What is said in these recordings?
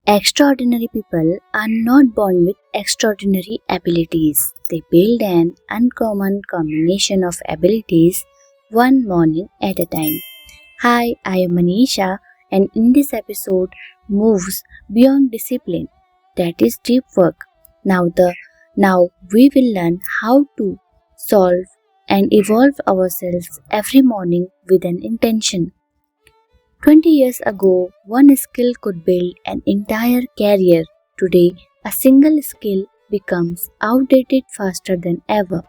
Extraordinary people are not born with extraordinary abilities. They build an uncommon combination of abilities one morning at a time. Hi, I am Manisha, and in this episode moves beyond discipline, that is deep work. Now we will learn how to solve and evolve ourselves every morning with an intention. 20 years ago, one skill could build an entire career. Today, a single skill becomes outdated faster than ever.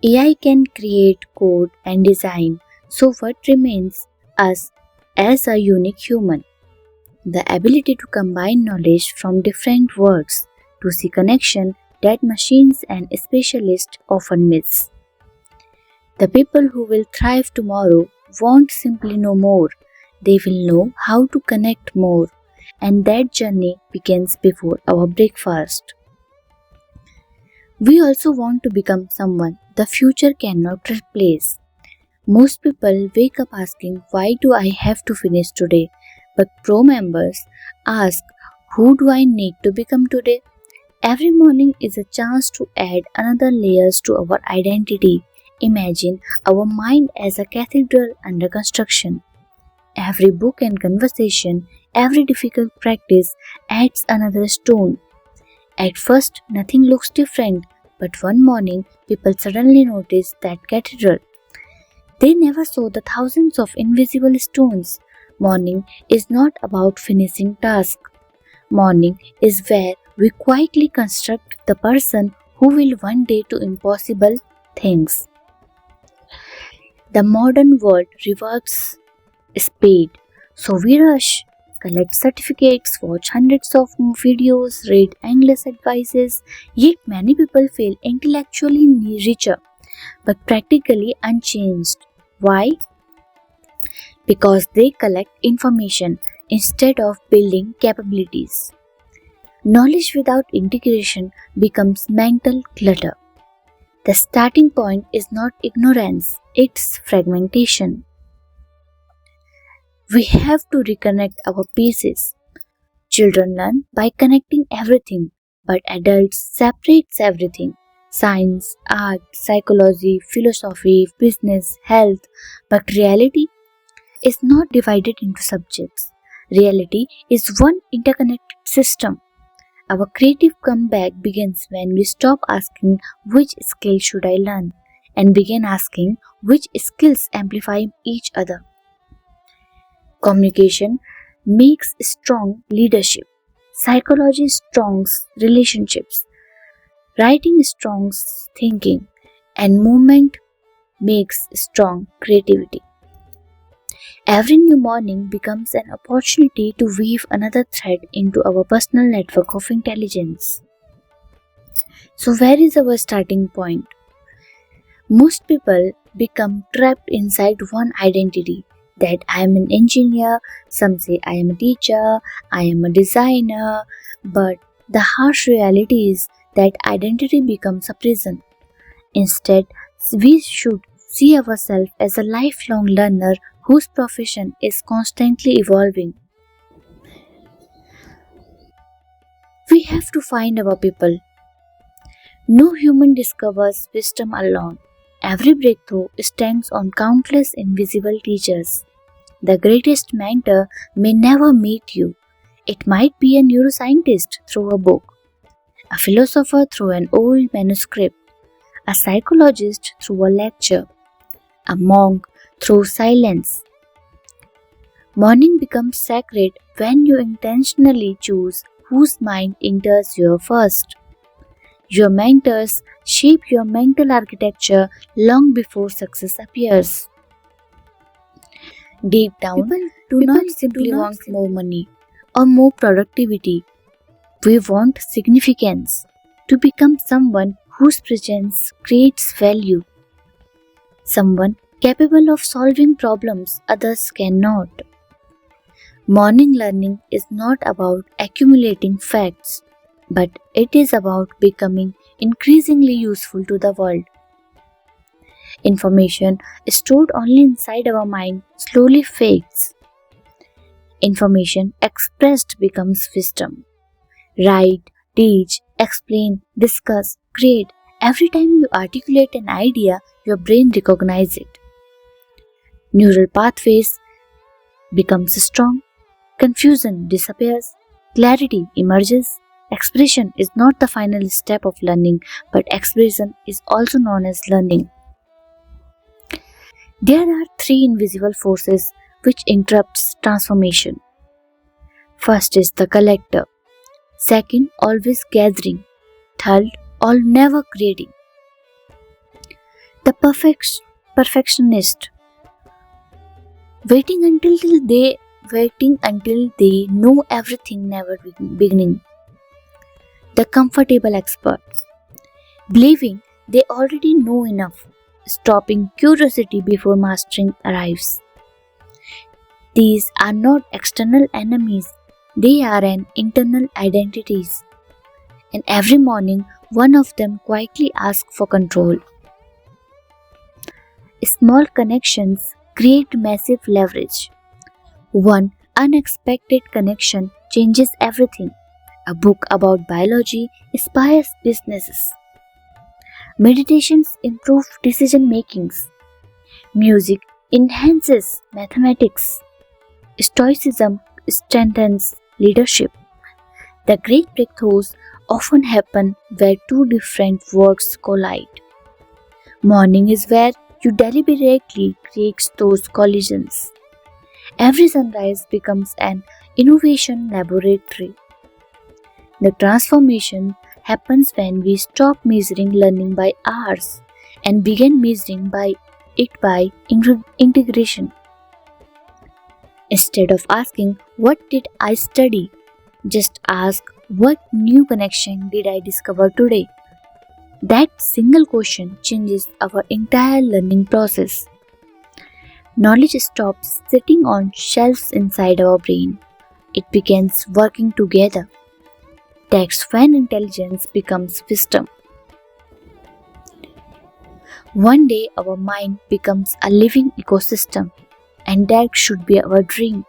AI can create code and design, so what remains us as a unique human? The ability to combine knowledge from different works to see connection that machines and specialists often miss. The people who will thrive tomorrow won't simply know more, they will know how to connect more, and that journey begins before our breakfast. We also want to become someone the future cannot replace. Most people wake up asking, why do I have to finish today? But pro members ask, who do I need to become today? Every morning is a chance to add another layers to our identity. Imagine our mind as a cathedral under construction. Every book and conversation, every difficult practice adds another stone. At first, nothing looks different, but one morning, people suddenly notice that cathedral. They never saw the thousands of invisible stones. Morning is not about finishing tasks. Morning is where we quietly construct the person who will one day do impossible things. The modern world rewards speed, so we rush, collect certificates, watch hundreds of videos, read endless advices, yet many people feel intellectually richer but practically unchanged. Why? Because they collect information instead of building capabilities. Knowledge without integration becomes mental clutter. The starting point is not ignorance, it's fragmentation. We have to reconnect our pieces. Children learn by connecting everything, but adults separates everything. Science, art, psychology, philosophy, business, health, but reality is not divided into subjects. Reality is one interconnected system. Our creative comeback begins when we stop asking which skill should I learn and begin asking which skills amplify each other. Communication makes strong leadership. Psychology strongs relationships. Writing strongs thinking. And movement makes strong creativity. Every new morning becomes an opportunity to weave another thread into our personal network of intelligence. So, where is our starting point? Most people become trapped inside one identity, that I am an engineer, some say I am a teacher, I am a designer, but the harsh reality is that identity becomes a prison. Instead, we should see ourselves as a lifelong learner whose profession is constantly evolving. We have to find our people. No human discovers wisdom alone. Every breakthrough stands on countless invisible teachers. The greatest mentor may never meet you. It might be a neuroscientist through a book, a philosopher through an old manuscript, a psychologist through a lecture, a monk through silence. Morning becomes sacred when you intentionally choose whose mind enters you first. Your mentors shape your mental architecture long before success appears. Deep down, people do not simply want more money or more productivity. We want significance, to become someone whose presence creates value, someone capable of solving problems others cannot. Morning learning is not about accumulating facts, but it is about becoming increasingly useful to the world. Information stored only inside our mind slowly fades. Information expressed becomes wisdom. Write, teach, explain, discuss, create. Every time you articulate an idea, your brain recognizes it. Neural pathways becomes strong. Confusion disappears. Clarity emerges. Expression is not the final step of learning, but expression is also known as learning. There are three invisible forces which interrupts transformation. First is the collector. Second, always gathering. Third, all never creating. The perfectionist, waiting until they know everything, never beginning. The comfortable expert, believing they already know enough, stopping curiosity before mastering arrives. These are not external enemies, they are an internal identities. And every morning, one of them quietly asks for control. Small connections create massive leverage. One unexpected connection changes everything. A book about biology inspires businesses. Meditations improve decision makings. Music enhances mathematics. Stoicism strengthens leadership. The great breakthroughs often happen where two different worlds collide. Morning is where you deliberately create those collisions. Every sunrise becomes an innovation laboratory. The transformation happens when we stop measuring learning by hours and begin measuring by integration. Instead of asking, "What did I study?" just ask, "What new connection did I discover today?" That single question changes our entire learning process. Knowledge stops sitting on shelves inside our brain. It begins working together. That's when intelligence becomes wisdom. One day our mind becomes a living ecosystem, and that should be our dream.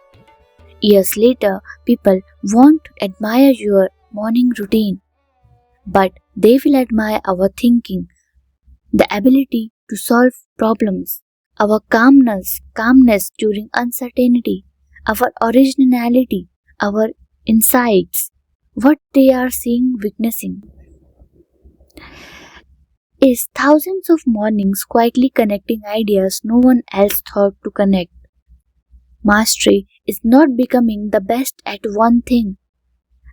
Years later, people won't admire your morning routine, but they will admire our thinking, the ability to solve problems, our calmness during uncertainty, our originality, our insights. What they are seeing, witnessing, is thousands of mornings quietly connecting ideas no one else thought to connect. Mastery is not becoming the best at one thing.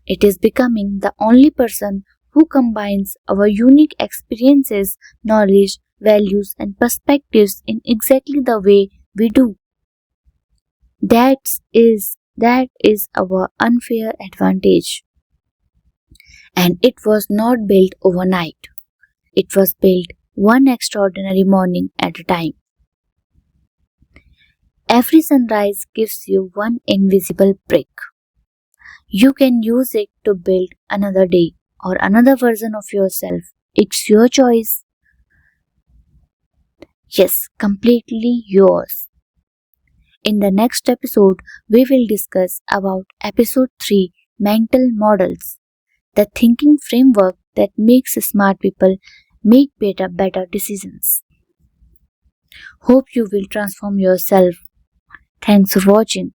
It is becoming the only person who combines our unique experiences, knowledge, values, and perspectives in exactly the way we do. That is our unfair advantage. And it was not built overnight. It was built one extraordinary morning at a time. Every sunrise gives you one invisible brick. You can use it to build another day or another version of yourself. It's your choice. Yes, completely yours. In the next episode, we will discuss about episode 3, mental models, the thinking framework that makes smart people make better decisions. Hope you will transform yourself. Thanks for watching.